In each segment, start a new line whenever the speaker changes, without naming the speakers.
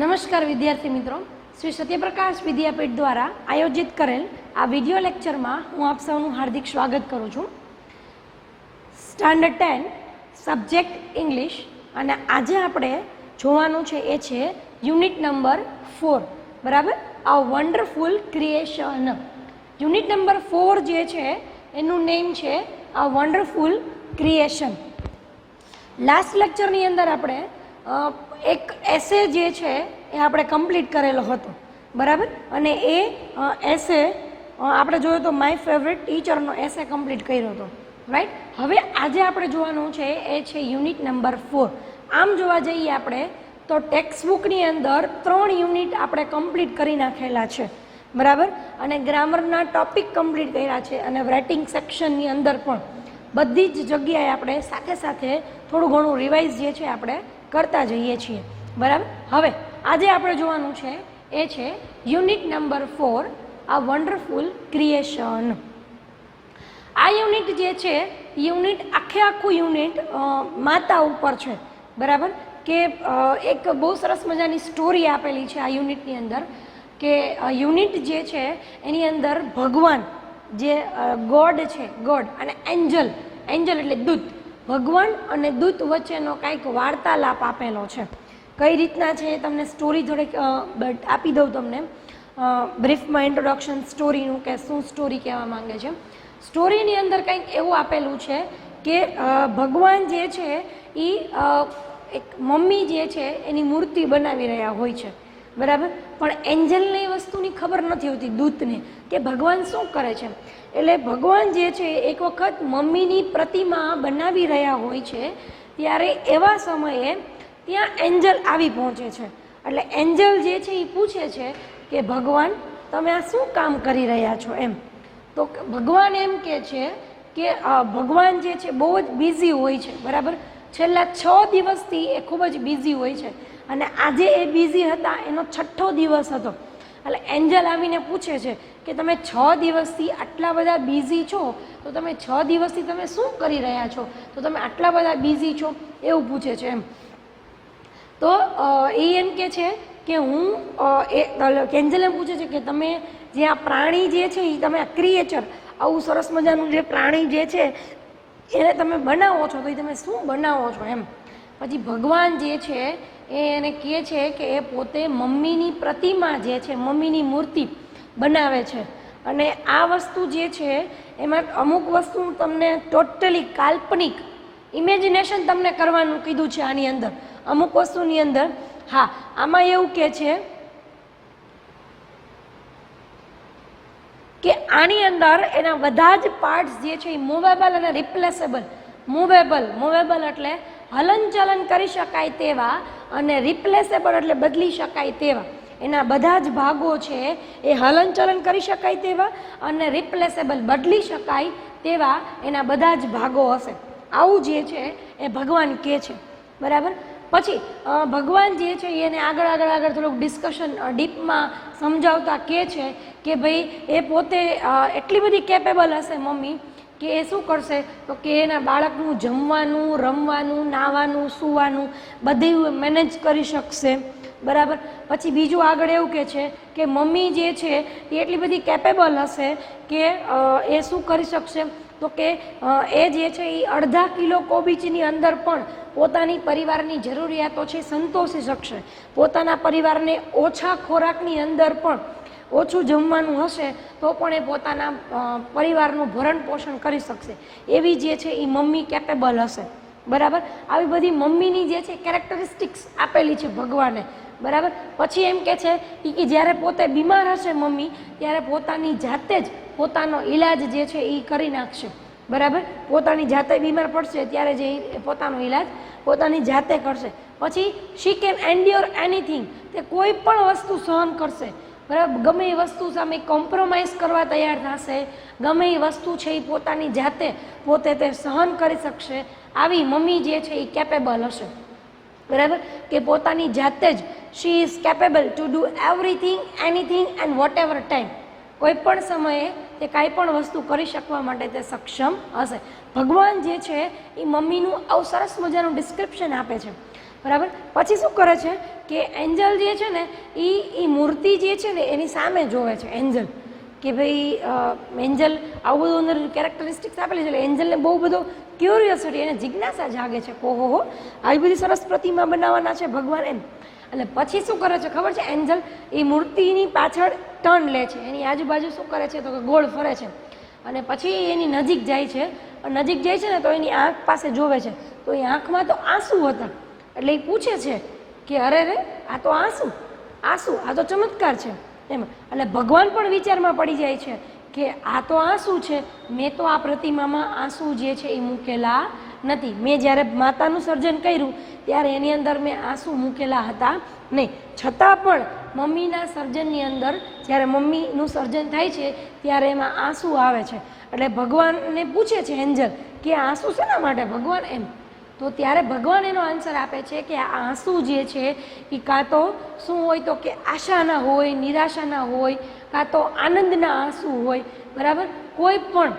નમસ્કાર વિદ્યાર્થી મિત્રો, શ્રી સત્યપ્રકાશ વિદ્યાપીઠ દ્વારા આયોજિત કરેલ આ વિડિયો લેક્ચરમાં હું આપ સૌનું હાર્દિક સ્વાગત કરું છું. સ્ટાન્ડર્ડ 10 સબ્જેક્ટ ઇંગ્લિશ, અને આજે આપણે જોવાનું છે એ છે યુનિટ નંબર 4, બરાબર. આ વન્ડરફુલ ક્રિએશન. યુનિટ નંબર 4 જે છે એનું નેમ છે આ વન્ડરફુલ ક્રિએશન. લાસ્ટ લેક્ચરની અંદર આપણે એક એસે જે છે એ આપણે કમ્પ્લીટ કરેલો હતો, બરાબર. અને એ એસે આપણે જોયો તો માય ફેવરેટ ટીચરનો એસે કમ્પ્લીટ કર્યો હતો, રાઈટ. હવે આજે આપણે જોવાનું છે એ છે યુનિટ નંબર 4. આમ જોવા જઈએ આપણે તો ટેક્સ્ટ બુકની અંદર 3 યુનિટ આપણે કમ્પ્લીટ કરી નાખેલા છે, બરાબર. અને ગ્રામરના ટોપિક કમ્પ્લીટ કર્યા છે, અને રાઇટિંગ સેક્શનની અંદર પણ બધી જ જગ્યાએ આપણે સાથે સાથે થોડું ઘણું રિવાઇઝ જે છે આપણે કરતા જઈએ છીએ, બરાબર. હવે આજે આપણે જોવાનું છે એ છે યુનિટ નંબર 4, આ વન્ડરફુલ ક્રિએશન. આ યુનિટ જે છે યુનિટ આખું યુનિટ માતા ઉપર છે, બરાબર. કે એક બહુ સરસ મજાની સ્ટોરી આપેલી છે આ યુનિટની અંદર, કે યુનિટ જે છે એની અંદર ભગવાન જે ગોડ છે, ગોડ અને એન્જલ એટલે દૂત, ભગવાન અને દૂત વચ્ચેનો કાંઈક વાર્તાલાપ આપેલો છે. કઈ રીતના છે તમને સ્ટોરી થોડીક આપી દઉં તમને બ્રીફમાં ઇન્ટ્રોડક્શન સ્ટોરીનું, કે શું સ્ટોરી કહેવા માંગે છે. સ્ટોરીની અંદર કંઈક એવું આપેલું છે કે ભગવાન જે છે એ એક મમ્મી જે છે એની મૂર્તિ બનાવી રહ્યા હોય છે, બરાબર. પણ એન્જલને એ વસ્તુની ખબર નથી હોતી, દૂતને, કે ભગવાન શું કરે છે. એટલે ભગવાન જે છે એક વખત મમ્મીની પ્રતિમા બનાવી રહ્યા હોય છે, ત્યારે એવા સમયે ત્યાં એન્જલ આવી પહોંચે છે. એટલે એન્જલ જે છે એ પૂછે છે કે ભગવાન તમે આ શું કામ કરી રહ્યા છો એમ. તો ભગવાન એમ કહે છે કે ભગવાન જે છે બહુ જ બિઝી હોય છે, બરાબર. છેલ્લા 6 દિવસથી એ ખૂબ જ બિઝી હોય છે, અને આજે એ બિઝી હતા, એનો 6થો દિવસ હતો. એટલે એન્જલ આવીને પૂછે છે કે તમે 6 દિવસથી આટલા બધા બિઝી છો, તો તમે 6 દિવસથી તમે શું કરી રહ્યા છો, તો તમે આટલા બધા બિઝી છો, એવું પૂછે છે એમ. તો એ એમ કે છે કે હું એન્જલ એમ પૂછે છે કે તમે જે આ પ્રાણી જે છે એ તમે આ ક્રિએચર, આવું સરસ મજાનું જે પ્રાણી જે છે એને તમે બનાવો છો, તો એ તમે શું બનાવો છો એમ. પછી ભગવાન જે છે એ એને કહે છે કે એ પોતે મમ્મીની પ્રતિમા જે છે, મમ્મીની મૂર્તિ બનાવે છે. અને આ વસ્તુ જે છે એમાં અમુક વસ્તુ તમને ટોટલી કાલ્પનિક ઇમેજિનેશન તમને કરવાનું કીધું છે આની અંદર, અમુક વસ્તુની અંદર. હા, આમાં એવું કહે છે કે આની અંદર એના બધા જ પાર્ટ્સ જે છે એ મૂવેબલ અને રિપ્લેસેબલ. મૂવેબલ એટલે હલનચલન કરી શકાય તેવા, અને રિપ્લેસેબલ એટલે બદલી શકાય તેવા. એના બધા જ ભાગો છે એ હલનચલન કરી શકાય તેવા, અને રિપ્લેસેબલ બદલી શકાય તેવા એના બધા જ ભાગો હશે. આવું જે છે એ ભગવાન કહે છે, બરાબર. પછી ભગવાન જે છે એને આગળ થોડુંક ડિસ્કશન ડીપમાં સમજાવતા કહે છે કે ભાઈ એ પોતે એટલી બધી કેપેબલ હશે મમ્મી, કે એ શું કરશે તો કે એના બાળકનું જમવાનું, રમવાનું, નાહવાનું, સૂવાનું બધું મેનેજ કરી શકશે, બરાબર. પછી બીજું આગળ એવું કહે છે કે મમ્મી જે છે એ એટલી બધી કેપેબલ હશે કે એ શું કરી શકશે તો કે એ જે છે એ અડધા કિલો કોબીજની અંદર પણ પોતાની પરિવારની જરૂરિયાતો છે સંતોષી શકશે. પોતાના પરિવારને ઓછા ખોરાકની અંદર પણ ઓછું જમવાનું હશે તો પણ એ પોતાના પરિવારનું ભરણ પોષણ કરી શકશે. એવી જે છે એ મમ્મી કેપેબલ હશે, બરાબર. આવી બધી મમ્મીની જે છે કેરેક્ટરિસ્ટિક્સ આપેલી છે ભગવાને, બરાબર. પછી એમ કે છે કે જ્યારે પોતે બીમાર હશે મમ્મી, ત્યારે પોતાની જાતે જ પોતાનો ઈલાજ જે છે એ કરી નાખશે, બરાબર. પોતાની જાતે બીમાર પડશે ત્યારે જે પોતાનો ઈલાજ પોતાની જાતે કરશે. પછી શી કેન એન્ડ્યોર એનીથિંગ, તે કોઈ પણ વસ્તુ સહન કરશે, બરાબર. ગમે એ વસ્તુ સામે કોમ્પ્રોમાઇઝ કરવા તૈયાર થશે, ગમે એ વસ્તુ છે એ પોતાની જાતે પોતે તે સહન કરી શકશે. આવી મમ્મી જે છે એ કેપેબલ હશે, બરાબર. કે પોતાની જાતે જ she is capable to do everything, anything and whatever time. કોઈ પણ સમયે તે કાંઈ પણ વસ્તુ કરી શકવા માટે તે સક્ષમ હશે. ભગવાન જે છે એ મમ્મીનું આવું સરસ મજાનું ડિસ્ક્રિપ્શન આપે છે, બરાબર. પછી શું કરે છે કે એન્જલ જે છે ને એ મૂર્તિ જે છે ને એની સામે જોવે છે એન્જલ, કે ભાઈ એન્જલ આવું બધું અંદર કેરેક્ટરિસ્ટિક્સ આપેલી છે એટલે એન્જલને બહુ બધો ક્યુરિયોસિટી એને જિજ્ઞાસા જાગે છે, ઓહો આવી બધી સરસ પ્રતિમા બનાવવાના છે ભગવાન એમ. એટલે પછી શું કરે છે ખબર છે, એન્જલ એ મૂર્તિની પાછળ ટર્ન લે છે, એની આજુબાજુ શું કરે છે તો કે ગોળ ફરે છે, અને પછી એની નજીક જાય છે. નજીક જાય છે ને તો એની આંખ પાસે જોવે છે, તો એ આંખમાં તો આંસુ હતા. એટલે એ પૂછે છે કે અરે રે આ તો આંસુ આ તો ચમત્કાર છે એમ. એટલે ભગવાન પણ વિચારમાં પડી જાય છે કે આ તો આંસુ છે, મેં તો આ પ્રતિમામાં આંસુ જે છે એ મૂકેલા નથી. મેં જ્યારે માતાનું સર્જન કર્યું ત્યારે એની અંદર મેં આંસુ મૂકેલા હતા નહીં. છતાં પણ મમ્મીના સર્જનની અંદર જ્યારે મમ્મીનું સર્જન થાય છે ત્યારે એમાં આંસુ આવે છે. એટલે ભગવાનને પૂછે છે એન્જલ કે આંસુ શેના માટે ભગવાન એમ. તો ત્યારે ભગવાન એનો આન્સર આપે છે કે આ આંસુ જે છે એ કાં તો શું હોય તો કે આશાના હોય, નિરાશાના હોય, કાં તો આનંદના આંસુ હોય, બરાબર. કોઈ પણ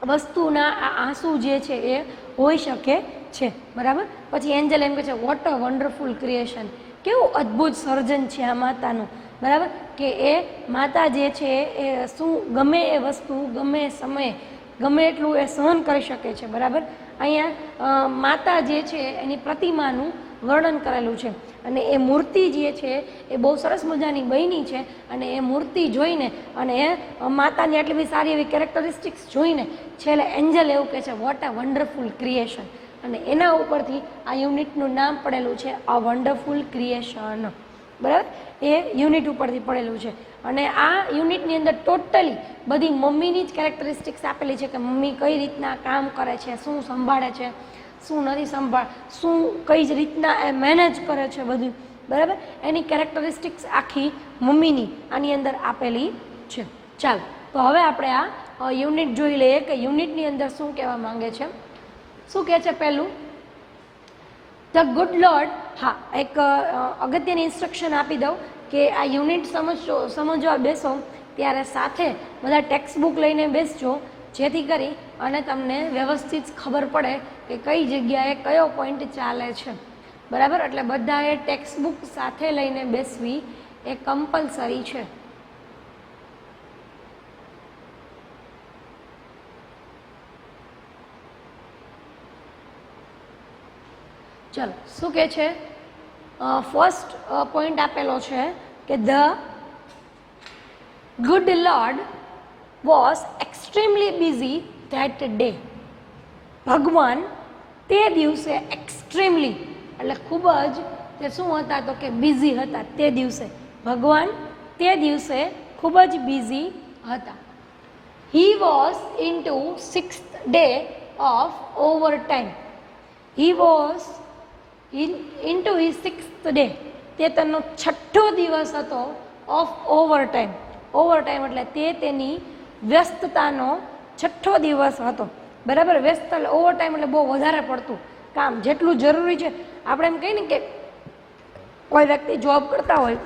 વસ્તુના આ આંસુ જે છે એ હોઈ શકે છે, બરાબર. પછી એન્જલ એમ કહે છે વોટ અ વન્ડરફુલ ક્રિએશન, કેવું અદ્ભુત સર્જન છે આ માતાનું, બરાબર. કે એ માતા જે છે એ શું ગમે એ વસ્તુ ગમે સમયે ગમે એટલું એ સહન કરી શકે છે, બરાબર. અહીંયા માતા જે છે એની પ્રતિમાનું વર્ણન કરેલું છે, અને એ મૂર્તિ જે છે એ બહુ સરસ મજાની બની છે. અને એ મૂર્તિ જોઈને અને એ માતાની આટલી બધી સારી એવી કેરેક્ટરિસ્ટિક્સ જોઈને છેલ્લે એન્જલ એવું કહે છે વોટ અ વન્ડરફુલ ક્રિએશન, અને એના ઉપરથી આ યુનિટનું નામ પડેલું છે અ વન્ડરફુલ ક્રિએશન, બરાબર. એ યુનિટ ઉપરથી પડેલું છે. અને આ યુનિટની અંદર ટોટલી બધી મમ્મીની જ કેરેક્ટરિસ્ટિક્સ આપેલી છે કે મમ્મી કઈ રીતના કામ કરે છે, શું સંભાળે છે, શું નથી શું કઈ જ રીતના એ મેનેજ કરે છે બધું, બરાબર. એની કેરેક્ટરિસ્ટિક્સ આખી મમ્મીની આની અંદર આપેલી છે. ચાલો તો હવે આપણે આ યુનિટ જોઈ લઈએ કે યુનિટની અંદર શું કહેવા માંગે છે. શું કહે છે પહેલું, ધ ગુડ લોર્ડ. હા, એક અગત્યની ઇન્સ્ટ્રક્શન આપી દઉં કે આ યુનિટ સમજવા બેસો ત્યારે સાથે બધા ટેક્સ્ટ બુક લઈને બેસજો, જેથી કરી અને તમને વ્યવસ્થિત ખબર પડે કે કઈ જગ્યાએ કયો પોઈન્ટ ચાલે છે, બરાબર. એટલે બધાએ ટેક્સ્ટ બુક સાથે લઈને બેસવી એ કમ્પલસરી છે. ચલો શું કહે છે, ફર્સ્ટ પોઈન્ટ આપેલો છે કે the good lord was extremely busy that day. ભગવાન તે દિવસે એક્સ્ટ્રીમલી એટલે ખૂબ જ તે શું હતા તો કે બિઝી હતા. તે દિવસે ભગવાન તે દિવસે ખૂબ જ બિઝી હતા. He was into 6th day of over time. He was into his 6th day, તે તેનો 6થો દિવસ હતો of over time. Over time એટલે તે તેની વ્યસ્તતાનો 6થો દિવસ હતો, બરાબર. વ્યસ્ત એટલે ઓવર ટાઈમ એટલે બહુ વધારે પડતું કામ, જેટલું જરૂરી છે. આપણે એમ કહીએ ને કે કોઈ વ્યક્તિ જોબ કરતા હોય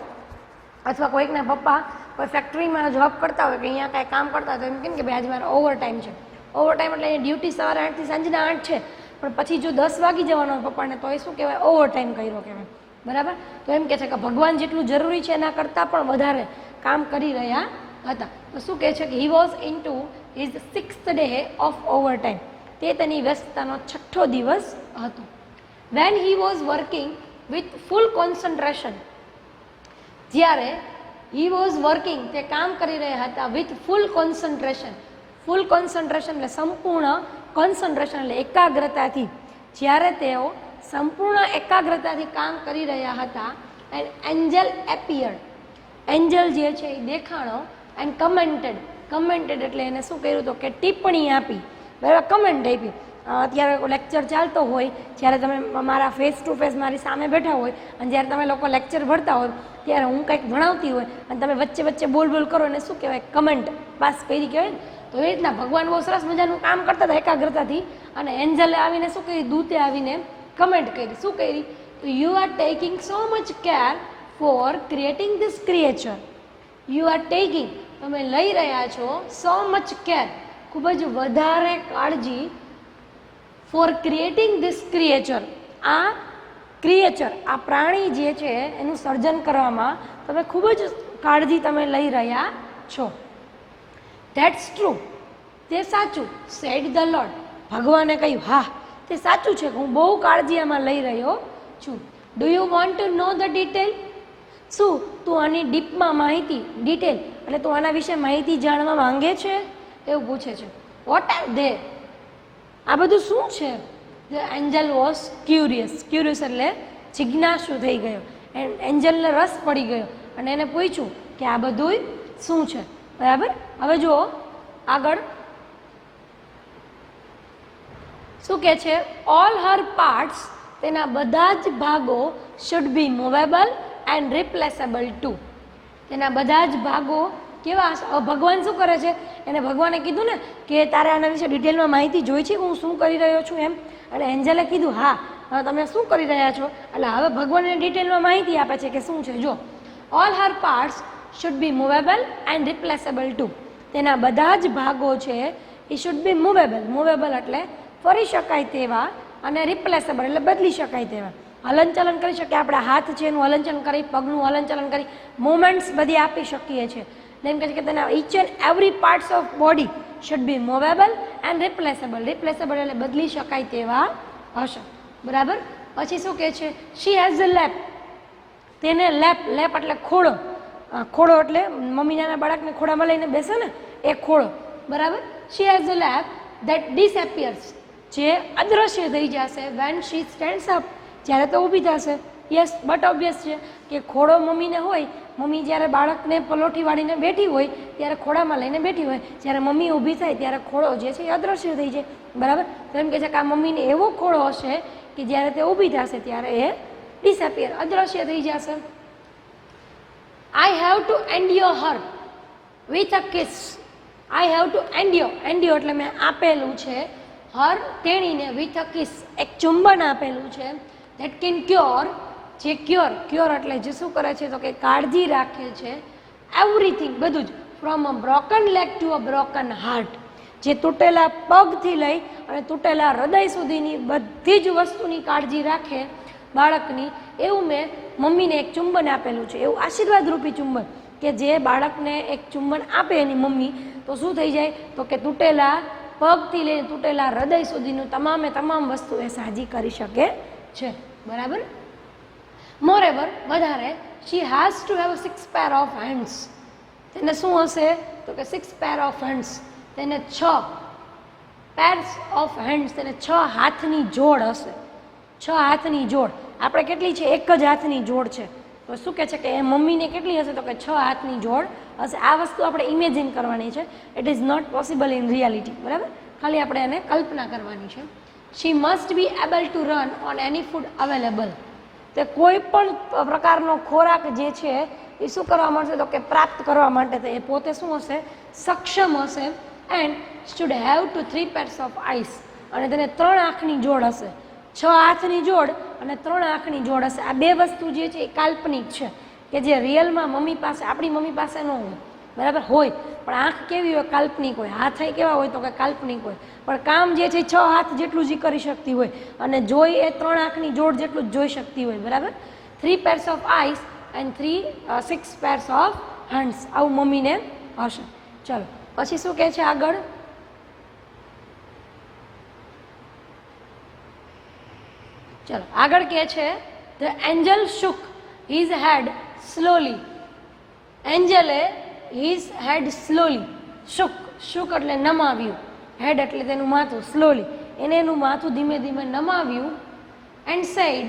અથવા કોઈકના પપ્પા કોઈ ફેક્ટરીમાં જોબ કરતા હોય કે અહીંયા કાંઈ કામ કરતા હોય તો એમ કહે કે ભાઈ આજે મારો ઓવર ટાઈમ છે. ઓવર ટાઈમ એટલે ડ્યુટી સવારે 8 થી સાંજના 8 છે, પણ પછી જો 10 વાગી જવાનો હોય પપ્પાને તો એ શું કહેવાય, ઓવર ટાઈમ કર્યો કહેવાય, બરાબર. તો એમ કહે છે કે ભગવાન જેટલું જરૂરી છે એના કરતાં પણ વધારે કામ કરી રહ્યા હતા. તો શું કહે છે કે he was into his 6th day of over time, તે તેની વ્યસ્તતાનો 6થો દિવસ હતો. When he was working with full concentration, જ્યારે હી વોઝ વર્કિંગ તે કામ કરી રહ્યા હતા with full concentration. Full concentration એટલે સંપૂર્ણ કોન્સન્ટ્રેશન એટલે એકાગ્રતાથી, જ્યારે તેઓ સંપૂર્ણ એકાગ્રતાથી કામ કરી રહ્યા હતા એન્ડ એન્જલ એપિયર્ડ. એન્જલ જે છે એ દેખાણો એન્ડ કમેન્ટેડ એટલે એને શું કર્યું તો કે ટિપ્પણી આપી, બરાબર, કમેન્ટ આપી. અત્યારે લેક્ચર ચાલતો હોય, જ્યારે તમે મારા ફેસ ટુ ફેસ મારી સામે બેઠા હોય અને જ્યારે તમે લોકો લેક્ચર ભરતા હોય ત્યારે હું કંઈક ભણાવતી હોય અને તમે વચ્ચે વચ્ચે બોલ કરો એને શું કહેવાય, કમેન્ટ પાસ કરી કહેવાય ને. તો એ રીતના ભગવાન બહુ સરસ મજાનું કામ કરતા હતા એકાગ્રતાથી, અને એન્જલે આવીને શું કરી, દૂતે આવીને કમેન્ટ કરી. શું કરી તો you are taking so much care for creating this creature. You are taking તમે લઈ રહ્યા છો, સો મચ કેર, ખૂબ જ વધારે કાળજી, ફોર ક્રિએટિંગ ધીસ ક્રિએચર, આ ક્રિએચર, આ પ્રાણી જે છે એનું સર્જન કરવામાં તમે ખૂબ જ કાળજી તમે લઈ રહ્યા છો. ધેટ્સ ટ્રુ, તે સાચું. સેડ ધ લોર્ડ, ભગવાને કહ્યું હા તે સાચું છે, હું બહુ કાળજી આમાં લઈ રહ્યો છું. Do you want to know the detail, શું તું આની ડીપમાં માહિતી, ડિટેલ એટલે તું આના વિશે માહિતી જાણવા માંગે છે, એવું પૂછે છે. વોટ આર ધે, આ બધું શું છે? The Angel was curious, curious એટલે જિજ્ઞાસુ થઈ ગયો, એન્જલને રસ પડી ગયો અને એને પૂછ્યું કે આ બધું શું છે, બરાબર. હવે જુઓ આગળ શું કહે છે, ઓલ હર પાર્ટ્સ, તેના બધા જ ભાગો, should be movable and replaceable too, તેના બધા જ ભાગો કેવા. ભગવાન શું કરે છે, એને ભગવાને કીધું ને કે તારે આના વિશે ડિટેલમાં માહિતી જોઈ છે, હું શું કરી રહ્યો છું એમ, અને એન્જલે કીધું હા તમે શું કરી રહ્યા છો, એટલે હવે ભગવાનને ડિટેલમાં માહિતી આપે છે કે શું છે. જો all her parts should be movable and replaceable too, તેના બધા જ ભાગો છે એ શુડ બી મૂવેબલ, મૂવેબલ એટલે ફરી શકાય તેવા, અને રિપ્લેસેબલ એટલે બદલી શકાય તેવા, હલનચલન કરી શકીએ. આપણા હાથ છે એનું હલનચલન કરી, પગનું હલનચલન કરી, મુવમેન્ટ્સ બધી આપી શકીએ છીએ. એમ કહે છે કે તેના each and every parts of body should be movable and replaceable, replaceable એટલે બદલી શકાય તેવા હશે, બરાબર. પછી શું કહે છે, શી હેઝ અ લેપ, તેને લેપ, લેપ એટલે ખોળો, ખોળો એટલે મમ્મી નાના બાળકને ખોળામાં લઈને બેસે ને એ ખોળો, બરાબર. શી હેઝ અ લેપ ધેટ ડિસએપિયર્સ, જે અદ્રશ્ય થઈ જશે, વેન શી સ્ટેન્ડ્સ અપ, જ્યારે તો ઊભી થશે. યસ, બટ ઓબ્વિયસ છે કે ખોળો મમ્મીને હોય, મમ્મી જ્યારે બાળકને પલોઠી વાળીને બેઠી હોય ત્યારે ખોળામાં લઈને બેઠી હોય, જ્યારે મમ્મી ઊભી થાય ત્યારે ખોળો જે છે એ અદ્રશ્ય થઈ જાય, બરાબર. તો એમ કહે છે કે આ મમ્મીને એવો ખોળો હશે કે જ્યારે તે ઊભી થશે ત્યારે એ ડિસએપિયર, અદ્રશ્ય થઈ જશે. I have to endure her with a kiss, I have to endure, endure એટલે મેં આપેલું છે, હર તેણીને, વિથ અ કિસ એક ચુંબન આપેલું છે, ધેટ કેન ક્યોર, જે ક્યોર, ક્યોર એટલે જે શું કરે છે તો કે કાળજી રાખે છે, એવરીથિંગ બધું જ, from a broken leg to a broken heart, જે તૂટેલા પગથી લઈ અને તૂટેલા હૃદય સુધીની બધી જ વસ્તુની કાળજી રાખે બાળકની, એવું મેં મમ્મીને એક ચુંબન આપેલું છે, એવું આશીર્વાદરૂપી ચુંબન કે જે બાળકને એક ચુંબન આપે એની મમ્મી તો શું થઈ જાય તો કે તૂટેલા પગથી લઈને તૂટેલા હૃદય સુધીનું તમામ વસ્તુ એ સાજી કરી શકે છે, બરાબર. મોરેવર, વધારે, she has to have 6 pair of hands, તેને શું હશે તો કે 6 પેર ઓફ હેન્ડ્સ, તેને 6 પેર્સ ઓફ હેન્ડ્સ, તેને 6 હાથની જોડ હશે, 6 હાથની જોડ. આપણે કેટલી છે, એક જ હાથની જોડ છે, તો શું કહે છે કે એ મમ્મીને કેટલી હશે તો કે 6 હાથની જોડ હશે. આ વસ્તુ આપણે ઇમેજિન કરવાની છે, it is not possible in reality, બરાબર, ખાલી આપણે એને કલ્પના કરવાની છે. She must be able to run on any food available, તે કોઈ પણ પ્રકારનો ખોરાક જે છે એ શું કરવા મળશે તો કે પ્રાપ્ત કરવા માટે તો એ પોતે શું હશે, સક્ષમ હશે. And should have to 3 pairs of eyes, અને તેને 3 આંખની જોડ હશે, 6 હાથની જોડ અને 3 આંખની જોડ હશે. આ બે વસ્તુ જે છે એ કાલ્પનિક છે કે જે રિયલમાં મમ્મી પાસે, આપણી મમ્મી પાસે ન હોય, બરાબર, હોય પણ આંખ કેવી હોય, કાલ્પનિક હોય, હાથ કેવા હોય તો કે કાલ્પનિક હોય, પણ કામ જે છે 6 હાથ જેટલું જ કરી શકતી હોય અને જોઈ એ 3 આંખની જોડ જેટલું જ જોઈ શકતી હોય, બરાબર. 3 pairs of eyes and 6 pairs of hands, આવું મમ્મીને હશે. ચલો પછી શું કહે છે આગળ, ચલો આગળ કહે છે the angel shook his head slowly, એન્જલે his head slowly, shook, shook એટલે નમાવ્યું, હેડ એટલે તેનું માથું, સ્લોલી એને એનું માથું ધીમે ધીમે નમાવ્યું. And said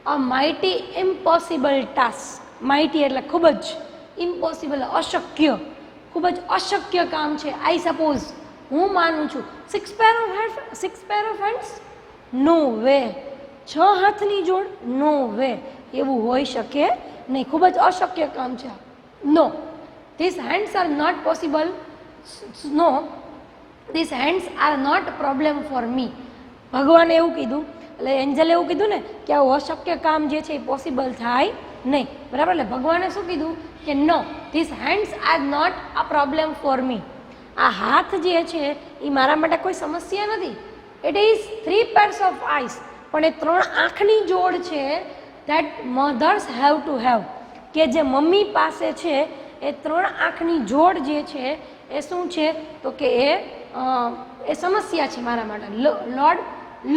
a mighty impossible task, mighty એટલે ખૂબ જ, ઇમ્પોસિબલ અશક્ય, ખૂબ જ અશક્ય કામ છે. આઈ સપોઝ, હું માનું છું. 6 pair of hands, no way, 6 હાથની જોડ, નો વે, એવું હોઈ શકે નહીં, ખૂબ જ અશક્ય કામ છે. No, this hands are not possible, no this hands are not problem for me, ભગવાને એવું કીધું, એટલે એન્જલે એવું કીધું ને કે આવું અશક્ય કામ જે છે એ પોસિબલ થાય નહીં, બરાબર. એટલે ભગવાને શું કીધું કે no, this hands are not a problem for me. આ હાથ જે છે એ મારા માટે કોઈ સમસ્યા નથી. It is 3 pairs of eyes, પણ એ 3 આંખની જોડ છે that mothers have to have, કે જે મમ્મી પાસે છે એ 3 આંખની જોડ જે છે એ શું છે તો કે એ સમસ્યા છે મારા માટે. લોર્ડ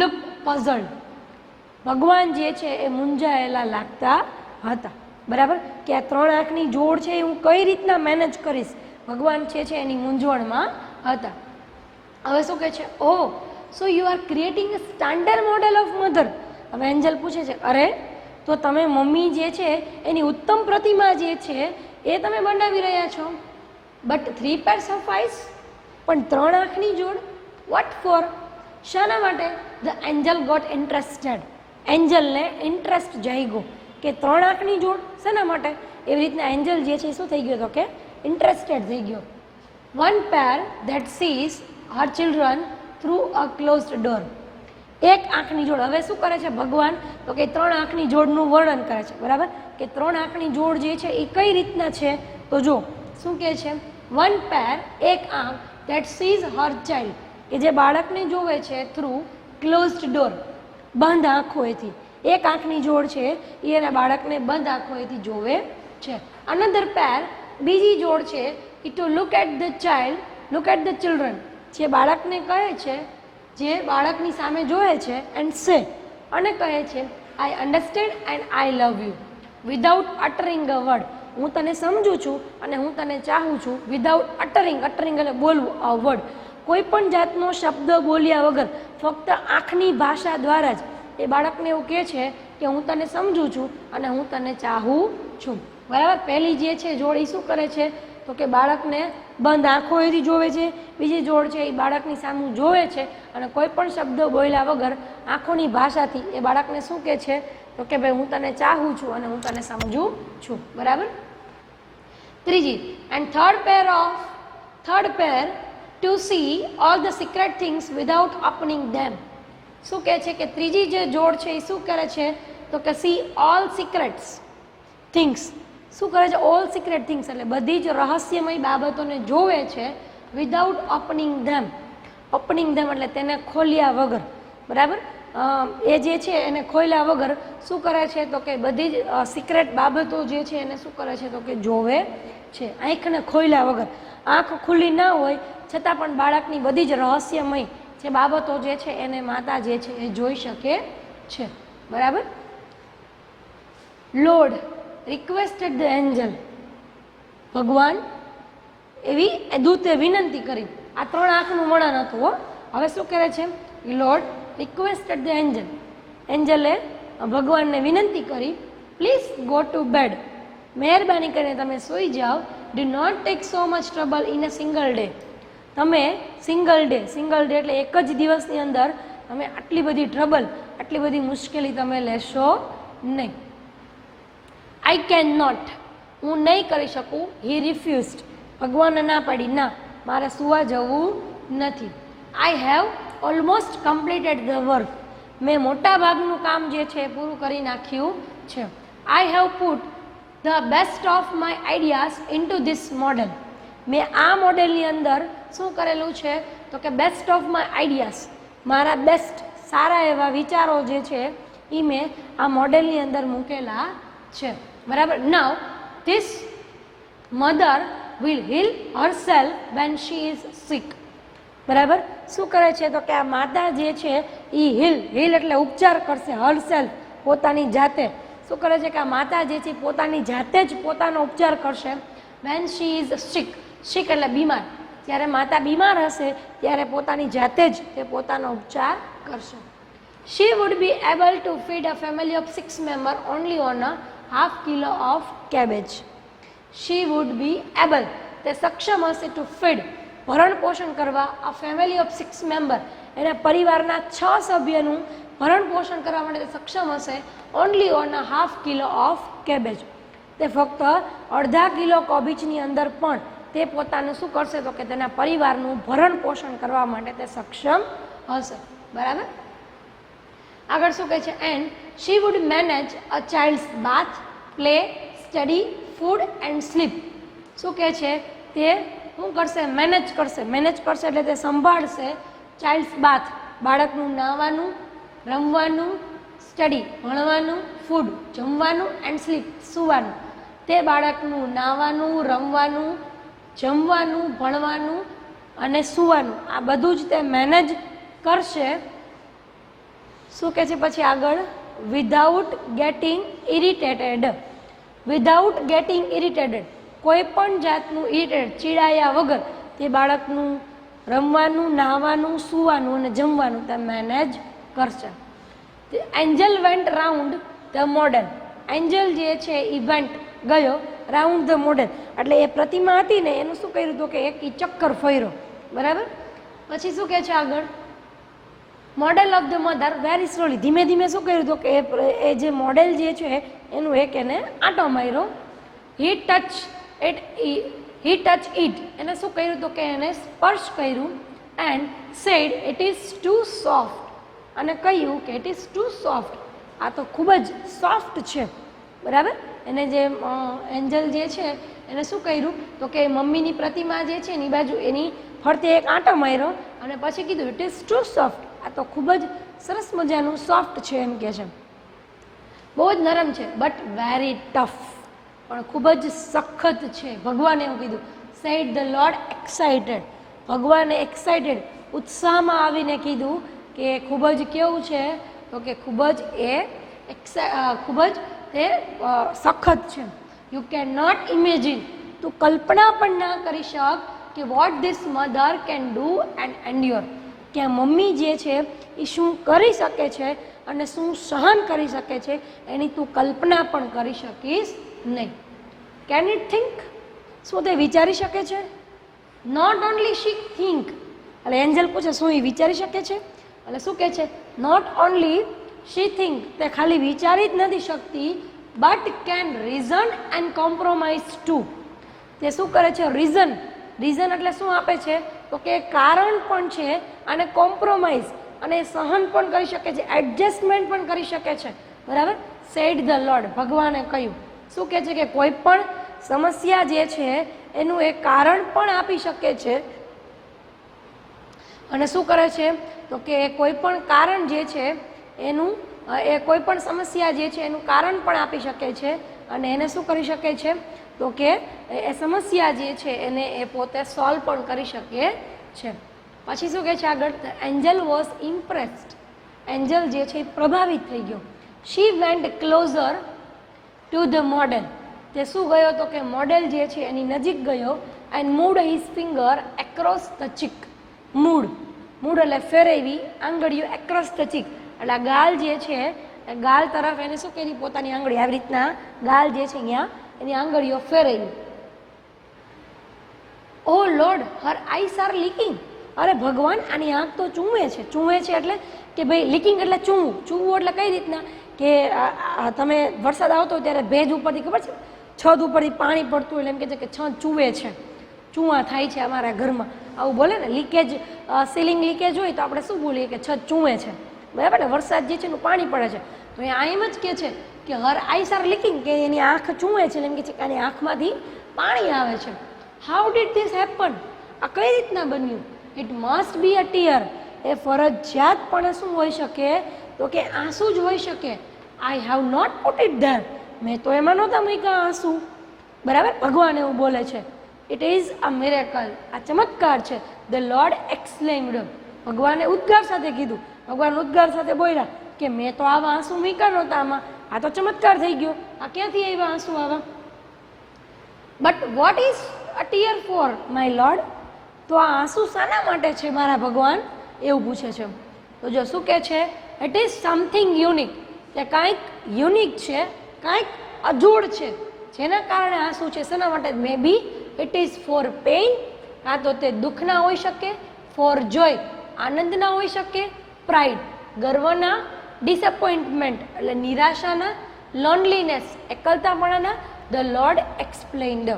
લુક પઝલ્ડ, ભગવાન જે છે એ મૂંઝાયેલા લાગતા હતા, બરાબર. કે આ 3 આંખની જોડ છે એ હું કઈ રીતના મેનેજ કરીશ, ભગવાન છે એની મૂંઝવણમાં હતા. હવે શું કહે છે, oh so you are creating a standard model of mother. હવે એન્જલ પૂછે છે, અરે તો તમે મમ્મી જે છે એની ઉત્તમ પ્રતિમા જે છે એ તમે બનાવી રહ્યા છો, બટ 3 pairs ઓફ આઈસ, પણ 3 આંખની જોડ, વોટ ફોર, શાના માટે? ધ એન્જલ ગોટ ઇન્ટરેસ્ટેડ, એન્જલને ઇન્ટરેસ્ટ જાગ્યો કે 3 આંખની જોડ શાના માટે. એવી રીતના એન્જલ જે છે એ શું થઈ ગયો તો કે ઇન્ટરેસ્ટેડ થઈ ગયો. 1 pair that sees her children through a closed door, એક આંખની જોડ. હવે શું કરે છે ભગવાન તો કે 3 આંખની જોડનું વર્ણન કરે છે, બરાબર. કે 3 આંખની જોડ જે છે એ કઈ રીતના છે તો જો શું કહે છે, 1 pair, એક આંખ, that sees her child, કે જે બાળકને જોવે છે થ્રુ ક્લોઝડ ડોર, બંધ આંખોએથી. એક આંખની જોડ છે એ એના બાળકને બંધ આંખોએથી જોવે છે. અનધર પેર, બીજી જોડ છે એ to look at the child, look at the children, જે બાળકને કહે છે, જે બાળકની સામે જોવે છે, એન્ડ સે, અને કહે છે I understand and I love you without uttering a word, હું તને સમજું છું અને હું તને ચાહું છું, વિધાઉટ અટરિંગ, અટરિંગ એટલે બોલવું, અ વર્ડ, કોઈ પણ જાતનો શબ્દ બોલ્યા વગર, ફક્ત આંખની ભાષા દ્વારા જ એ બાળકને એવું કહે છે કે હું તને સમજું છું અને હું તને ચાહું છું, બરાબર. પહેલી જે છે જોડ એ શું કરે છે તો કે બાળકને બંધ આંખોએથી જોવે છે, બીજી જોડ છે એ બાળકની સામે જોવે છે અને કોઈ પણ શબ્દ બોલ્યા વગર આંખોની ભાષાથી એ બાળકને શું કહે છે તો કે ભાઈ હું તને ચાહું છું અને હું તને સમજું છું, બરાબર. ત્રીજી, and third pair to see all the secret things without opening them. શું કહે છે કે ત્રીજી જે જોડ છે એ શું કરે છે તો કે સી ઓલ સિક્રેટ્સ થિંગ્સ, શું કરે છે, ઓલ સિક્રેટ થિંગ્સ એટલે બધી જ રહસ્યમય બાબતોને જોવે છે વિધાઉટ ઓપનિંગ ધેમ. ઓપનિંગ ધેમ એટલે તેને ખોલ્યા વગર, બરાબર. એ જે છે એને ખોલ્યા વગર શું કરે છે તો કે બધી જ સિક્રેટ બાબતો જે છે એને શું કરે છે તો કે જોવે છે, આંખને ખોલ્યા વગર. આંખ ખુલ્લી ના હોય છતાં પણ બાળકની બધી જ રહસ્યમય જે બાબતો જે છે એને માતા જે છે એ જોઈ શકે છે, બરાબર. લોર્ડ રિક્વેસ્ટેડ ધ એન્જલ, ભગવાન એવી દૂતે વિનંતી કરી. આ 3 આંખનું વર્ણન હતું હો. હવે શું કરે છે, લોર્ડ રિક્વેસ્ટેડ ધ એન્જલ, એન્જલે ભગવાનને વિનંતી કરી, પ્લીઝ ગો ટુ બેડ, મહેરબાની કરીને તમે સૂઈ જાઓ, do not take so much trouble in a single day, તમે સિંગલ ડે એટલે એક જ દિવસની અંદર તમે આટલી બધી ટ્રબલ, આટલી બધી મુશ્કેલી તમે લેશો નહીં. આઈ કેન નોટ, હું નહીં કરી શકું. હી રિફ્યુઝડ, ભગવાને ના પાડી, ના મારે સુવા જવું નથી. I have almost completed the work, મેં મોટા ભાગનું કામ જે છે પૂરું કરી નાખ્યું છે. I have put the best of my ideas into this model, મેં આ મોડેલની અંદર શું કરેલું છે તો કે બેસ્ટ ઓફ માય આઈડિયાઝ, મારા બેસ્ટ સારા એવા વિચારો જે છે એ મેં આ મોડેલની અંદર મૂકેલા છે, બરાબર. Now this mother will heal herself when she is sick, બરાબર. શું કરે છે તો કે આ માતા જે છે એ હીલ એટલે ઉપચાર કરશે, હરસેલ્ફ પોતાની જાતે. શું કરે છે કે આ માતા જે છે પોતાની જાતે જ પોતાનો ઉપચાર કરશે. વેન શી ઇઝ સિક એટલે બીમાર, જ્યારે માતા બીમાર હશે ત્યારે પોતાની જાતે જ તે પોતાનો ઉપચાર કરશે. She would be able to feed a family of 6 member only on a ½ kilo of cabbage. She would be able, તે સક્ષમ હશે ટુ ફીડ, ભરણ પોષણ કરવા, આ ફેમિલી ઓફ 6 મેમ્બર, એના પરિવારના 6 સભ્યનું ભરણ પોષણ કરવા માટે તે સક્ષમ હશે only on a ½ kilo of cabbage, તે ફક્ત અડધા કિલો કોબીજની અંદર પણ તે પોતાનું શું કરશે તો કે તેના પરિવારનું ભરણ પોષણ કરવા માટે તે સક્ષમ હશે, બરાબર. આગળ શું કહે છે, and she would manage a child's bath play, study, food and sleep. શું કહે છે? તે શું કરશે? મેનેજ કરશે. મેનેજ કરશે એટલે તે સંભાળશે. ચાઇલ્ડ્સ બાથ, બાળકનું નાહવાનું, રમવાનું, સ્ટડી ભણવાનું, ફૂડ જમવાનું એન્ડ સ્લીપ સૂવાનું. તે બાળકનું નાહવાનું, રમવાનું, જમવાનું, ભણવાનું અને સૂવાનું આ બધું જ તે મેનેજ કરશે. શું કહે છે પછી આગળ? Without getting irritated. Without getting irritated, કોઈ પણ જાતનું ઇરિટેટ, ચીડાયા વગર તે બાળકનું રમવાનું, નાહવાનું, સૂવાનું અને જમવાનું તે મેનેજ કરશે. Angel vent round the model. Angel જે છે ઇવેન્ટ ગયો રાઉન્ડ ધ મોડેલ, એટલે એ પ્રતિમા હતી ને એનું શું કર્યું હતું કે એક ચક્કર ફર્યો. બરાબર. પછી શું કહે છે આગળ? Model of the mother very slowly. ધીમે ધીમે શું કર્યું હતું કે એ જે મોડેલ જે છે એનું એક એને આંટો માર્યો. He touch it. એને શું કર્યું હતું કે એને સ્પર્શ કર્યું. And said it is too soft. અને કહ્યું કે ઇટ ઇઝ ટુ સોફ્ટ. આ તો ખૂબ જ સોફ્ટ છે. બરાબર. એને જે એન્જલ જે છે એને શું કર્યું તો કે મમ્મીની પ્રતિમા જે છે એની બાજુ એની ફરતે એક આંટો માર્યો અને પછી કીધું ઇટ ઇઝ ટુ સોફ્ટ. આ તો ખૂબ જ સરસ મજાનું સોફ્ટ છે એમ કહે છે. બહુ જ નરમ છે બટ વેરી ટફ, પણ ખૂબ જ સખત છે. ભગવાને એવું કીધું. Said the lord excited. ભગવાને એક્સાઇટેડ ઉત્સાહમાં આવીને કીધું કે ખૂબ જ કેવું છે તો કે ખૂબ જ તે સખત છે. You can not imagine. તું કલ્પના પણ ના કરી શક કે what this mother can do and endure. કે આ મમ્મી જે છે એ શું કરી શકે છે અને શું સહન કરી શકે છે એની તું કલ્પના પણ કરી શકીશ નહીં. Can it think? શું તે વિચારી શકે છે? Not only she think. એટલે એન્જલ પૂછે શું એ વિચારી શકે છે? એટલે શું કહે છે? Not only she think. તે ખાલી વિચારી જ નથી શકતી but can reason and compromise too. તે શું કરે છે? રીઝન. રીઝન એટલે શું આપે છે તો કે કારણ પણ છે અને કોમ્પ્રોમાઇઝ અને સહન પણ કરી શકે છે, એડજસ્ટમેન્ટ પણ કરી શકે છે. બરાબર. Said the lord. ભગવાને કહ્યું. શું કહે છે કે કોઈ પણ સમસ્યા જે છે એનું એક કારણ પણ આપી શકે છે. અને શું કરે છે તો કે કોઈ પણ કારણ જે છે એનું એ કોઈ પણ સમસ્યા જે છે એનું કારણ પણ આપી શકે છે અને એને શું કરી શકે છે તો કે એ સમસ્યા જે છે એને એ પોતે સોલ્વ પણ કરી શકે છે. પછી શું કહે છે આગળ? Angel was impressed. એન્જલ જે છે એ પ્રભાવિત થઈ ગયો. She went closer to the model. તે શું ગયો તો કે મોડેલ જે છે એની નજીક ગયો. And moved his finger across the cheek. Moved એટલે ફેરવી આંગળીઓ એક્રોસ ધ ચીક એટલે ગાલ જે છે એ ગાલ તરફ એને શું કરી? પોતાની આંગળી આવી રીતના ગાલ જે છે અહીંયા એની આંગળીઓ ફેરવી. O lord her eyes are leaking. અરે ભગવાન આની આંખ તો ચૂવે છે. ચૂવે છે એટલે કે ભાઈ લીકિંગ એટલે ચૂવું. ચૂવું એટલે કઈ રીતના કે તમે વરસાદ આવતો હોય ત્યારે ભેજ ઉપરથી ખબર છે છત ઉપરથી પાણી પડતું હોય એટલે એમ કહે છે કે છત ચૂવે છે, ચૂવા થાય છે અમારા ઘરમાં. આવું બોલે ને. લીકેજ, સીલિંગ લીકેજ હોય તો આપણે શું બોલીએ કે છત ચૂવે છે. બરાબર ને. વરસાદ જે છે એનું પાણી પડે છે તો એ એમ જ કહે છે કે હર આઈસ આર લીકિંગ કે એની આંખ ચૂવે છે. એમ કહે છે કે આની આંખમાંથી પાણી આવે છે. How did this happen? આ કઈ રીતના બન્યું? It must be a tear. એ ફરજિયાતપણે શું હોઈ શકે તો કે આંસુ જ હોઈ શકે. I have not put it there. મેં તો એમાં નહોતા મૂક્યા આંસુ. બરાબર. ભગવાન એવું બોલે છે. It is a miracle. આ ચમત્કાર છે. The lord exclaimed. ભગવાને ઉદ્ગાર સાથે કીધું. ભગવાન ઉદ્ગાર સાથે બોલ્યા કે મેં તો આવા આંસુ મૂક્યા નહોતા આમાં. આ તો ચમત્કાર થઈ ગયો. આ ક્યાંથી આવ્યા આંસુ આવા? But what is a tear for my lord. તો આ આંસુ શાના માટે છે મારા ભગવાન? એવું પૂછે છે. તો જો શું કહે છે? It is something unique. કે કાંઈક યુનિક છે, કાંઈક અજોડ છે જેના કારણે આંસુ છે. શેના માટે? મે B it is four pain. કાં તો તે દુઃખના હોઈ શકે. ફોર જોય આનંદના હોઈ શકે. પ્રાઇડ ગર્વના. ડિસઅપોઇન્ટમેન્ટ એટલે નિરાશાના. લોનલીનેસ એકલતાપણાના. The lord explained.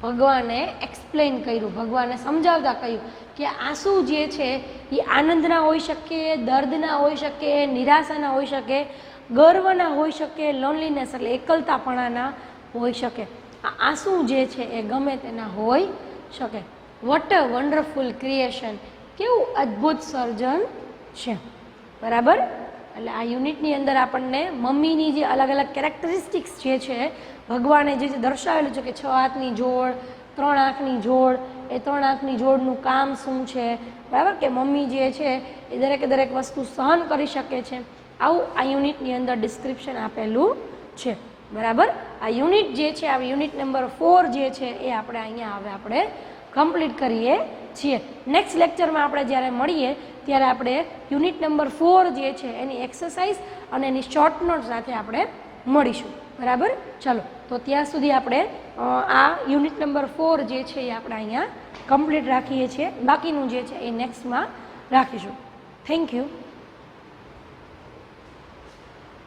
ભગવાને એક્સપ્લેન કર્યું. ભગવાને સમજાવતા કહ્યું કે આંસુ જે છે એ આનંદના હોઈ શકે, દર્દના હોઈ શકે, નિરાશાના હોઈ શકે ગર્વના હોઈ શકે, લોનલીનેસ એટલે એકલતાપણાના હોઈ શકે. આ આંસુ જે છે એ ગમે તેના હોઈ શકે. વોટ અ વન્ડરફુલ ક્રિએશન, કેવું અદ્ભુત સર્જન છે. બરાબર. એટલે આ યુનિટની અંદર આપણને મમ્મીની જે અલગ અલગ કેરેક્ટરિસ્ટિક્સ જે છે ભગવાને જે દર્શાવેલું છે કે 6 હાથની જોડ, 3 આંખની જોડ, એ 3 આંખની જોડનું કામ શું છે, બરાબર, કે મમ્મી જે છે એ દરેકે દરેક વસ્તુ સહન કરી શકે છે. આવું આ યુનિટની અંદર ડિસ્ક્રિપ્શન આપેલું છે. બરાબર. આ યુનિટ જે છે, આ યુનિટ નંબર 4 જે છે એ આપણે અહીંયા હવે આપણે કમ્પ્લીટ કરીએ છીએ. નેક્સ્ટ લેક્ચરમાં આપણે જ્યારે મળીએ ત્યારે આપણે યુનિટ નંબર 4 જે છે એની એક્સરસાઇઝ અને એની શોર્ટ નોટ સાથે આપણે મળીશું. બરાબર. ચલો, તો ત્યાં સુધી આપણે આ યુનિટ નંબર 4 જે છે એ આપણે અહીંયા કમ્પ્લીટ રાખીએ છીએ. બાકીનું જે છે એ નેક્સ્ટમાં રાખીશું. Thank you.